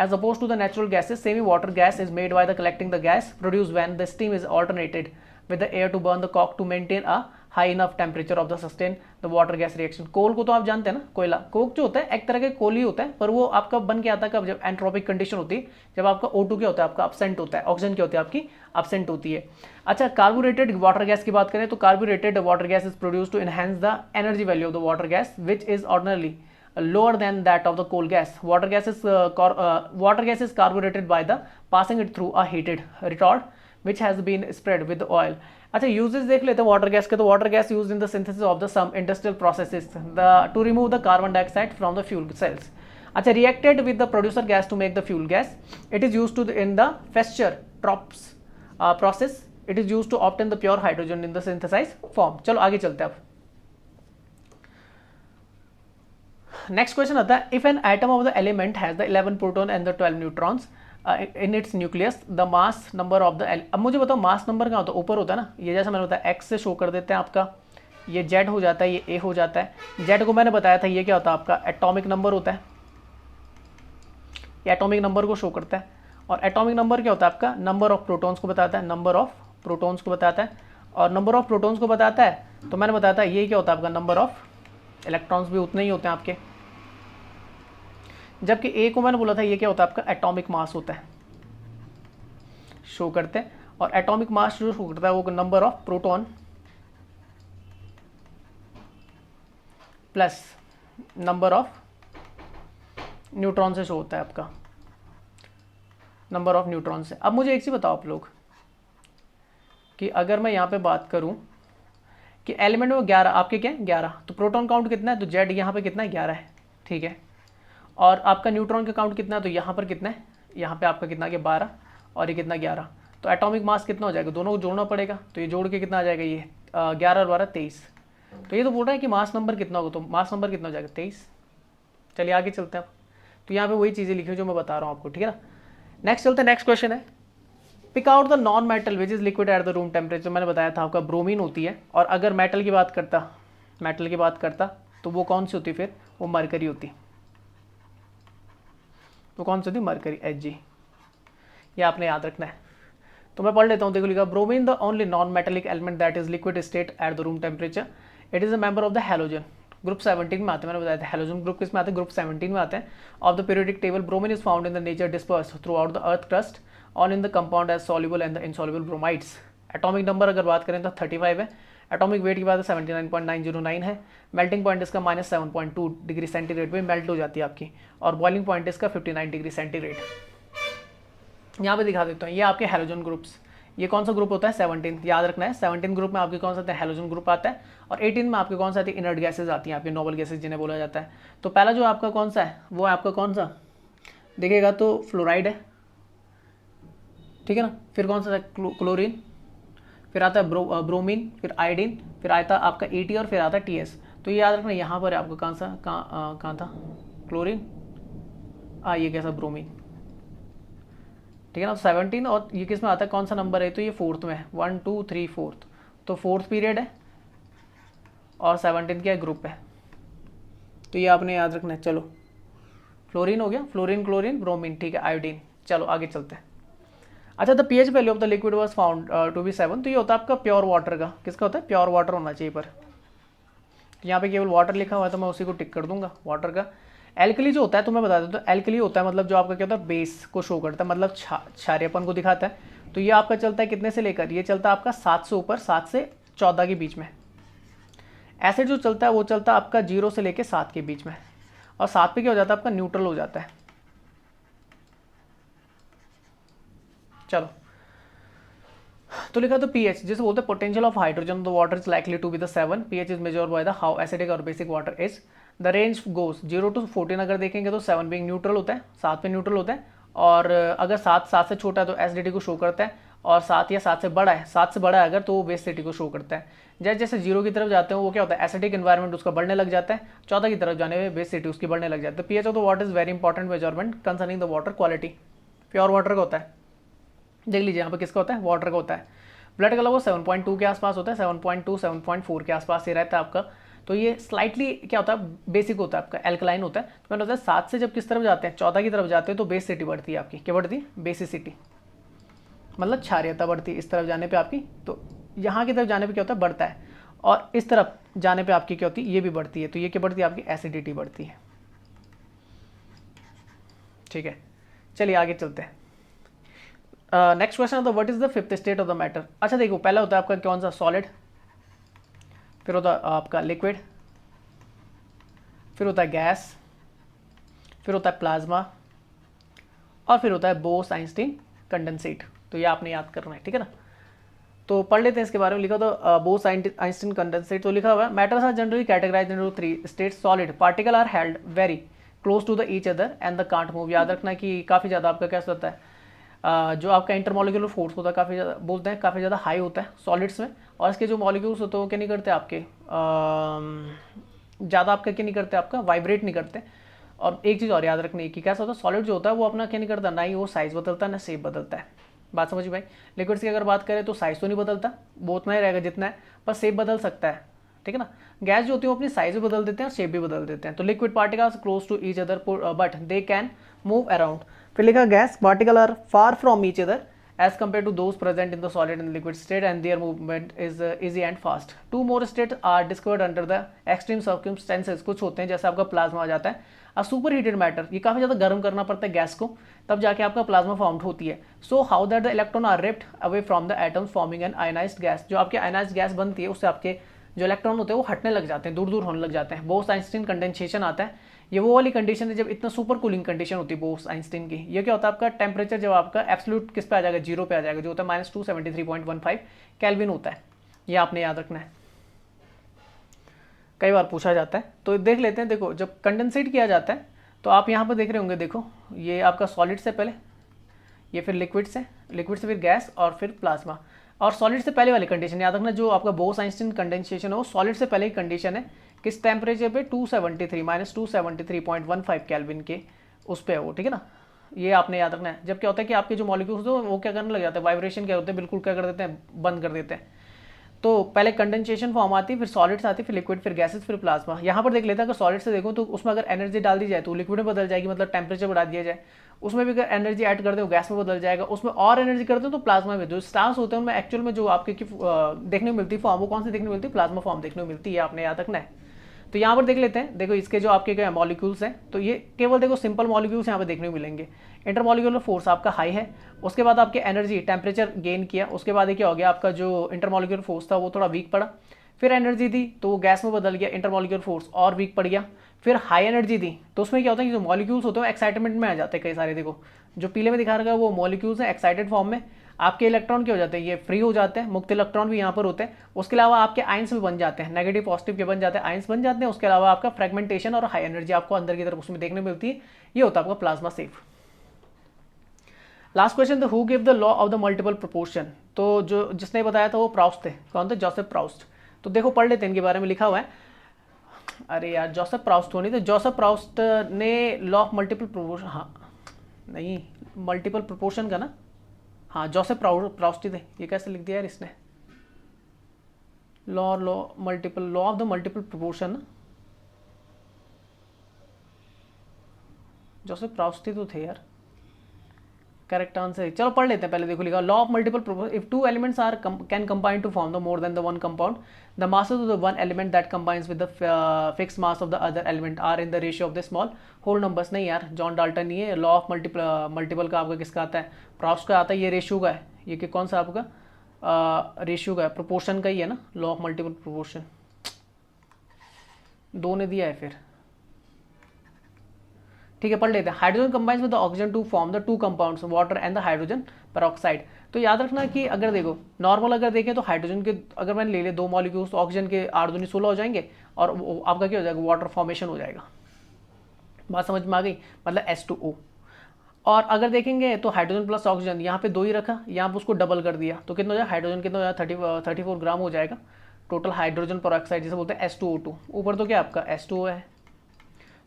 As opposed to the natural gases, semi-water gas is made by the collecting the gas produced when the steam is alternated with the air to burn the coke to maintain a high enough temperature of the sustain the water gas reaction. कोल को तो आप जानते हैं ना, कोयला, कोक जो होता है एक तरह के कोल ही होता है, पर वो आपका बन के आता है कब, जब एंट्रोपिक कंडीशन होती है, जब आपका O2 क्या होता है, आपका absent होता है, ऑक्सीजन क्या होती है आपकी absent होती है। अच्छा, कार्बोरेटेड वाटर गैस की बात करें तो carburetted water gas is produce to enhance the energy value of the water gas which is ordinarily lower than that of the coal gas. Water gas is carbureted by the passing it through a heated retort which has been spread with oil. अच्छा, यूजेस देख लेते हैं वाटर गैस के। तो water gas use in the synthesis of the some industrial processes to remove the carbon dioxide from the fuel cells. अच्छा, reacted with the producer gas to make the fuel gas. It is use to in the Fischer Tropsch process. It is use to obtain the pure hydrogen in the synthesize form. चलो आगे चलते हैं अब। नेक्स्ट क्वेश्चन आता है if an atom of the element has the 11 proton and the 12 neutrons in its nucleus, the mass number of the, अब मुझे बताओ मास नंबर कहाँ होता है, ऊपर होता है ना, ये जैसा मैंने बताया एक्स से शो कर देते हैं आपका, ये जेड हो जाता है, ये ए हो जाता है। जेड को मैंने बताया था ये क्या होता है आपका एटॉमिक नंबर होता है, ये एटॉमिक नंबर को शो करता है। और एटॉमिक नंबर क्या होता है आपका, नंबर ऑफ प्रोटॉन्स को बताता है, नंबर ऑफ प्रोटॉन्स को बताता है। और नंबर ऑफ प्रोटॉन्स को बताता है तो मैंने बताया था ये क्या होता है आपका नंबर ऑफ इलेक्ट्रॉन्स भी उतने ही होते हैं आपके। जबकि ए को मैंने बोला था ये क्या होता है आपका एटॉमिक मास होता है, शो करते हैं। और एटॉमिक मास जो शो करता है वो number of proton plus number of neutron से शो होता है आपका, नंबर ऑफ न्यूट्रॉन से। अब मुझे एक चीज बताओ आप लोग कि अगर मैं यहाँ पे बात करूँ कि एलिमेंट में 11 आपके क्या है 11, तो प्रोटॉन काउंट कितना है, तो जेड यहाँ पे कितना है 11 है, ठीक है। और आपका न्यूट्रॉन का काउंट कितना है, तो यहाँ पर कितना है, यहाँ पे आपका कितना है 12 और ये कितना 11, तो एटॉमिक मास कितना हो जाएगा, दोनों को जोड़ना पड़ेगा। तो ये जोड़ के कितना आ जाएगा, ये 11 और 12 23। तो ये तो बोल रहा है कि मास नंबर कितना होगा, तो मास नंबर कितना हो जाएगा 23। चलिए आगे चलते हैं। तो यहाँ पे वही चीज़ें लिखी जो मैं बता रहा हूँ आपको, ठीक है ना। नेक्स्ट चलते हैं, नेक्स्ट क्वेश्चन है pick out the non metal which is liquid at the room temperature. मैंने बताया था आपका ब्रोमीन होती है, और अगर मेटल की बात करता तो वो कौन सी होती, फिर वो मरकरी होती। तो कौन सी होती, मरकरी, Hg। ये आपने याद रखना है। तो मैं पढ़ लेता हूँ, देखो लिखा bromine the only non metallic element that is liquid state eight the room temperature. It is a member of the halogen group 17 में आते हैं। मैंने बताया था हैलोजन ग्रुप किस में आते हैं, ग्रुप 17 में आते हैं। Of the periodic table bromine is found in the nature disperse throughout the earth crust all in the compound as soluble and the insoluble bromides. Atomic number अगर बात करें तो 35 है। एटॉमिक वेट की बात है 79.909 है। मेल्टिंग पॉइंट इसका -7.2 डिग्री सेंटीग्रेड पे मेल्ट हो जाती है आपकी, और बॉइलिंग पॉइंट इसका 59 डिग्री सेंटीग्रेड। यहाँ पे दिखा देता हूँ, ये आपके हैलोजन ग्रुप्स। ये कौन सा ग्रुप होता है, 17, याद रखना है। 17 ग्रुप में आपके कौन सा आता है, हैलोजन ग्रुप आता है। और 18 में आपके कौन सा आती है, इनर्ट गैसेज आती हैं आपके, नोबल गैसेज जिन्हें बोला जाता है। तो पहला जो आपका कौन सा है, वो आपका कौन सा देखिएगा तो फ्लोराइड है, ठीक है ना। फिर कौन सा है, क्लोरीन, फिर आता है ब्रोमीन, फिर आयोडीन, फिर आता आपका AT और फिर आता TS। तो ये याद रखना, यहाँ पर है आपका कहाँ था, क्लोरीन, ये कैसा ब्रोमीन, ठीक है ना। 17 और ये किस में आता है, कौन सा नंबर है, तो ये 4th में है, 1 2 3 4th, तो 4th पीरियड है और 17 क्या ग्रुप है, तो ये आपने याद रखना है। चलो फ्लोरीन हो गया, फ्लोरीन क्लोरीन ब्रोमीन, ठीक है, आयोडीन। चलो आगे चलते हैं। अच्छा, the pH value of the liquid was found to be 7, तो ये होता है आपका प्योर वाटर का, किसका होता है, प्योर वाटर होना चाहिए पर यहाँ पे केवल वाटर लिखा हुआ है तो मैं उसी को टिक कर दूंगा, वाटर का। एल्कली जो होता है तो मैं बता देता हूँ, एल्कली होता है मतलब जो आपका क्या होता है, बेस को शो करता है, मतलब क्षारीयपन को दिखाता है। तो ये आपका चलता है कितने से लेकर, ये चलता है आपका 7 से ऊपर, 7 से 14 के बीच में। एसिड जो चलता है वो चलता है आपका 0 से लेकर 7 के बीच में, और 7 पे क्या हो जाता है आपका, न्यूट्रल हो जाता है। चलो, तो लिखा तो pH जिसे बोलते हैं potential of hydrogen the water is likely to be the 7, pH is measured by the how acidic or basic water is. The range goes 0 to 14, अगर देखेंगे तो 7 बीइंग न्यूट्रल होता है, 7 पे न्यूट्रल होता है, और अगर 7 से छोटा है तो एसिडिटी को शो करता है, और 7 या 7 से बड़ा है, 7 से बड़ा है अगर, तो वो बेसिडिटी को शो करता है। जैसे जैसे 0 की तरफ जाते हैं वो क्या होता है, एसिडिक एनवायरनमेंट उसका बढ़ने लग जाता है, 14 की तरफ जाने में बेसिडिटी उसकी बढ़ने लग जाती है। pH of the water is very important measurement concerning the water quality. Pure water का होता है, देख लीजिए यहाँ पे किसका होता है, वाटर का होता है। ब्लड कलर वो 7.2 के आसपास होता है, 7.2 7.4 के आसपास ये रहता है आपका। तो ये स्लाइटली क्या होता है, बेसिक होता है आपका, एल्कलाइन होता है। तो मैंने बताया 7 से जब किस तरफ जाते हैं, 14 की तरफ जाते हैं, तो बेसिसिटी बढ़ती है आपकी, क्या बढ़ती है, बेसिसिटी, मतलब क्षारीयता बढ़ती है इस तरफ जाने पे आपकी। तो यहाँ की तरफ जाने पे क्या होता है, बढ़ता है, और इस तरफ जाने पे आपकी क्या होती है, ये भी बढ़ती है। तो ये क्या बढ़ती है आपकी, एसिडिटी बढ़ती है, ठीक है। चलिए आगे चलते हैं। नेक्स्ट क्वेश्चन होता है what is the 5th state of the matter. अच्छा देखो, पहला होता है आपका कौन सा, सॉलिड, फिर होता है आपका लिक्विड, फिर होता है गैस, फिर होता है प्लाज्मा, और फिर होता है बोस-आइंस्टीन कंडेंसेट। तो ये आपने याद करना है, ठीक है ना। तो पढ़ लेते हैं इसके बारे में। लिखा तो बोस-आइंस्टीन कंडेंसेट, तो लिखा हुआ है matters are generally categorised into 3 states, solid, particle are held very close to the each other and the can't move. याद रखना कि काफ़ी ज़्यादा आपका कैसा होता है, जो आपका इंटरमोलिकुलर फोर्स होता है काफ़ी ज़्यादा, बोलते हैं काफ़ी ज़्यादा हाई होता है सॉलिड्स में, और इसके जो मॉलिक्यूल्स होते हैं वो क्या नहीं करते आपके, ज़्यादा आपका क्या नहीं करते, आपका वाइब्रेट नहीं करते। और एक चीज़ और याद रखनी है कि कैसा होता है, सॉलिड जो होता है वो अपना क्या नहीं करता, ना ही वो साइज़ बदलता है ना शेप बदलता है। बात समझिए भाई। लिक्विड्स की अगर बात करें तो साइज़ तो नहीं बदलता, वो उतना ही रहेगा जितना है, पर शेप बदल सकता है, ठीक है ना। गैस जो होती है वो अपनी साइज़ भी बदल देते हैं और शेप भी बदल देते हैं। तो liquid particles close to each other but they can move around. फिर लिखा gas particle are far from each other as compared to those present in the solid and liquid state and their movement is easy and fast. Two more states are discovered under the extreme circumstances. कुछ होते हैं जैसे आपका प्लाज्मा आ जाता है, a superheated matter, ये काफ़ी ज़्यादा गर्म करना पड़ता है गैस को, तब जाके आपका प्लाज्मा फॉर्म होती है। So how that the electron are ripped away from the atoms forming an ionized gas. जो आपके ionized गैस बनती है उससे आपके जो इलेक्ट्रॉन होते हैं वो हटने लग जाते हैं, दूर दूर होने लग जाते हैं। बोस-आइंस्टीन कंडेंसेशन आता है, ये वो वाली कंडीशन है जब इतना सुपर कूलिंग कंडीशन होती है बोस-आइंस्टीन की। ये क्या होता है आपका टेम्परेचर जब आपका एब्सोल्यूट किस पे आ जाएगा, 0 पे आ जाएगा, जो होता है -273.15 केल्विन होता है। ये आपने याद रखना है, कई बार पूछा जाता है। तो देख लेते हैं, देखो जब कंडेंसेट किया जाता है तो आप यहाँ पर देख रहे होंगे, देखो ये आपका सॉलिड से पहले, ये फिर लिक्विड से फिर गैस और फिर प्लाज्मा। और सॉलिड से पहले वाली कंडीशन याद रखना, जो आपका बोस-आइंस्टीन कंडेंसेशन है वो सॉलिड से पहले की कंडीशन है, किस टेम्परेचर पे, 273 -273.15 केल्विन के उस पे है वो, ठीक है ना। ये आपने याद रखना है। जब क्या होता है कि आपके जो मॉलिक्यूल्स होते हैं वो क्या करने लग जाते हैं, वाइब्रेशन क्या होते हैं, बिल्कुल क्या कर देते हैं, बंद कर देते हैं। तो पहले कंडेंसेशन फॉर्म आती है, फिर सॉलिड्स आती है, फिर लिक्विड, फिर गैसेस, फिर प्लाज्मा। यहाँ पर देख लेते हैं अगर सॉलिड से देखो तो उसमें अगर एनर्जी डाल दी जाए तो लिक्विड में बदल जाएगी, मतलब टेम्परेचर बढ़ा दिया जाए। उसमें भी अगर एनर्जी ऐड कर दो गैस में बदल जाएगा, उसमें और एनर्जी कर दो तो प्लाज्मा में। जो स्टार्स होते हैं उनमें एक्चुअल में जो आपके देखने को मिलती है फॉर्म, वो कौन सी देखने को मिलती है, प्लाज्मा फॉर्म देखने को मिलती है, आपने याद रखना है। तो यहाँ पर देख लेते हैं, देखो इसके जो आपके क्या मॉलिक्यूल्स हैं, तो ये केवल देखो सिंपल मॉलिक्यूल्स यहाँ पे देखने को मिलेंगे। इंटरमॉलिक्यूलर फोर्स आपका हाई है, उसके बाद आपके एनर्जी टेम्परेचर गेन किया, उसके बाद ये क्या हो गया, आपका जो इंटरमॉलिक्यूलर फोर्स था वो थोड़ा वीक पड़ा, फिर एनर्जी दी तो वो गैस में बदल गया, इंटरमॉलिक्यूलर फोर्स और वीक पड़ गया, फिर हाई एनर्जी दी तो उसमें क्या होता है कि जो मॉलिक्यूल्स होते हैं एक्साइटमेंट में आ जाते हैं कई सारे। देखो जो पीले में दिखा रखा है वो मॉलिक्यूल्स हैं एक्साइटेड फॉर्म में, आपके इलेक्ट्रॉन क्या हो जाते हैं, ये फ्री हो जाते हैं, मुक्त इलेक्ट्रॉन भी यहाँ पर होते हैं। उसके अलावा आपके आयंस भी बन जाते हैं, नेगेटिव पॉजिटिव के बन जाते हैं, आयंस बन जाते हैं। उसके अलावा आपका फ्रेगमेंटेशन और हाई एनर्जी आपको अंदर की तरफ उसमें देखने मिलती है। ये होता है आपका plasma safe. Last question, the who give the law of the multiple proportion. तो जो जिसने बताया था वो प्राउस्ट थे, कौन थे, जोसेफ प्राउस्ट। तो देखो पढ़ लेते हैं इनके बारे में। लिखा हुआ है, अरे यार जोसेफ प्राउस्ट होनी, तो जोसेफ प्राउस्ट ने लॉ ऑफ मल्टीपल प्रोपोर्शन, हाँ नहीं मल्टीपल प्रोपोर्शन का ना, हाँ जोसेफ प्राउस्ट ही थे। ये कैसे लिख दिया यार इसने, law law multiple, law of the multiple proportion ना, जोसेफ प्राउस्ट ही तो थे यार। करेक्ट आंसर है। चलो पढ़ लेते हैं पहले। देखो लिखा, law of multiple proportion, if two elements are can combine to form the more than the one compound, the masses of the one element that combines with the fixed mass of the other element are in the ratio of the small whole numbers। नहीं यार, जॉन डाल्टन नहीं है। लॉ ऑफ मल्टीपल का आपका किसका आता है, प्राउस्ट का आता है। ये रेशियो का है, ये कि कौन सा आपका रेशियो का है, प्रोपोर्शन का ही है ना, लॉ ऑफ मल्टीपल प्रोपोर्शन। दो ने दिया है फिर, ठीक है पढ़ लेते हैं। Hydrogen combines with the oxygen to form the two compounds water and the hydrogen peroxide. तो याद रखना कि अगर देखो नॉर्मल अगर देखें तो हाइड्रोजन के अगर मैंने ले लिए दो मॉलिक्यूल्स, तो ऑक्सीजन के 8 दूनी 16 हो जाएंगे और आपका क्या हो जाएगा, वाटर फॉर्मेशन हो जाएगा। बात समझ में आ गई, मतलब H2O। और अगर देखेंगे तो हाइड्रोजन प्लस ऑक्सीजन, यहाँ पे 2 ही रखा, यहाँ पे उसको डबल कर दिया, तो कितना हो जाएगा, हाइड्रोजन कितना हो जाएगा 34 ग्राम हो जाएगा टोटल हाइड्रोजन पेरोक्साइड, जिसे बोलते हैं H2O2। ऊपर तो क्या आपका H2O है,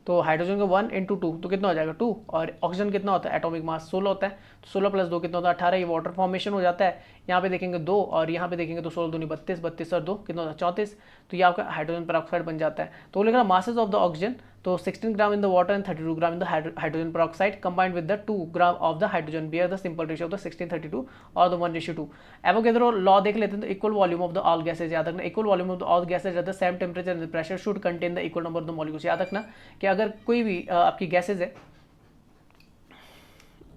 तो हाइड्रोजन का 1 × 2 तो कितना हो जाएगा 2, और ऑक्सीजन कितना होता है, एटॉमिक मास 16 होता है, तो 16 + 2 कितना होता है 18, ये वाटर फॉर्मेशन हो जाता है। यहाँ पे देखेंगे 2 और यहाँ पे देखेंगे तो 16 दूनी 32, 32 और 2 कितना होता है 34, तो ये आपका हाइड्रोजन पेरोक्साइड बन जाता है। तो लिखना मासेस ऑफ द ऑक्सीजन, तो 16 gram in the water and 32 gram in the hydrogen peroxide combined with the 2 gram of the hydrogen bear the simple ratio of the 16:32 और द 1:2। एवोगैड्रो लॉ देख लेते हैं, तो equal volume of the all gases, याद रखना equal volume of the all gases at the same temperature and pressure should contain the equal number of the molecules. याद रखना कि अगर कोई भी आपकी गैसेज है,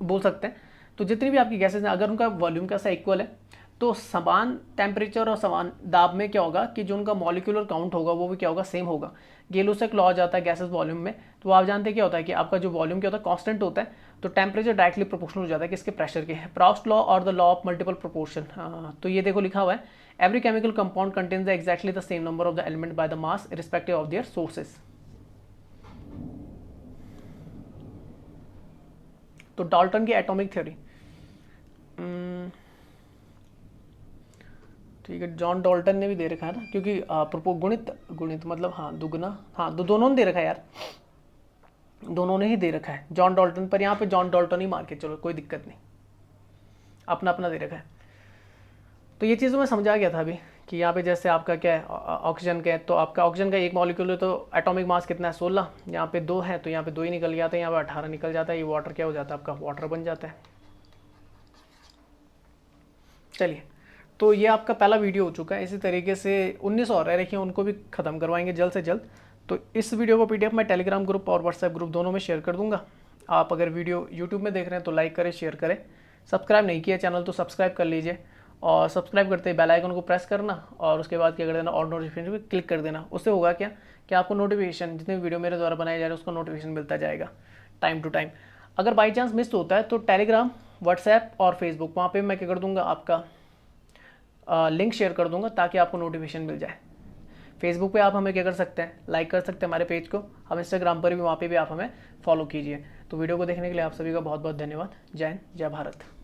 बोल सकते हैं, तो जितनी भी आपकी गैसेज हैं अगर उनका वॉल्यूम कैसा इक्वल है, तो समान टेम्परेचर और समान दाब में क्या होगा कि जो उनका मॉलिक्यूलर काउंट होगा वो भी क्या होगा, सेम होगा। गेलुसक लॉ आ जाता है गैसेस वॉल्यूम में, तो आप जानते हैं क्या होता है कि आपका जो वॉल्यूम क्या होता है, कांस्टेंट होता है, तो टेम्परेचर डायरेक्टली प्रोपोर्शनल हो जाता है किसके, प्रेशर के। प्राउस्ट लॉ और the law of multiple proportion, तो ये देखो लिखा हुआ है, every chemical compound contains the exactly the same number of the element by the mass respective of their sources. तो डाल्टन की एटॉमिक थ्योरी, ठीक है, जॉन डाल्टन ने भी दे रखा है ना, क्योंकि गुणित मतलब हाँ दुगना, हाँ दोनों ने दे रखा है यार, दोनों ने ही दे रखा है जॉन डाल्टन पर, यहाँ पे जॉन डाल्टन ही मार के चलो, कोई दिक्कत नहीं, अपना अपना दे रखा है। तो ये चीज़ मैं समझा गया था अभी कि यहाँ पे जैसे आपका क्या है ऑक्सीजन का है, तो आपका ऑक्सीजन का एक मॉलिक्यूल है तो एटॉमिक मास कितना है 16, यहाँ पे 2 है तो यहाँ पे 2 ही निकल जाता है, यहाँ पे 18 निकल जाता है, ये वाटर क्या हो जाता है आपका, वाटर बन जाता है। चलिए, तो ये आपका पहला वीडियो हो चुका है। इसी तरीके से 19 और है, देखिए उनको भी ख़त्म करवाएंगे जल्द से जल्द। तो इस वीडियो को PDF मैं टेलीग्राम ग्रुप और व्हाट्सएप ग्रुप दोनों में शेयर कर दूंगा। आप अगर वीडियो यूट्यूब में देख रहे हैं तो लाइक करें, शेयर करें, सब्सक्राइब नहीं किया चैनल तो सब्सक्राइब कर लीजिए, और सब्सक्राइब करते ही बेल आइकन को प्रेस करना, और उसके बाद क्या कर देना, और नोटिफिकेशन पर क्लिक कर देना। उससे होगा क्या कि आपको नोटिफिकेशन, जितने वीडियो मेरे द्वारा बनाए जा रहे हैं उसका नोटिफिकेशन मिलता जाएगा टाइम टू टाइम। अगर बाई चांस मिस होता है तो टेलीग्राम, व्हाट्सएप और फेसबुक, वहाँ पर मैं क्या कर दूँगा, आपका लिंक शेयर कर दूंगा ताकि आपको नोटिफिकेशन मिल जाए। फेसबुक पे आप हमें क्या कर सकते हैं, लाइक कर सकते हैं हमारे पेज को, हम इंस्टाग्राम पर भी, वहाँ पे भी आप हमें फॉलो कीजिए। तो वीडियो को देखने के लिए आप सभी का बहुत बहुत धन्यवाद। जय हिंद, जय भारत।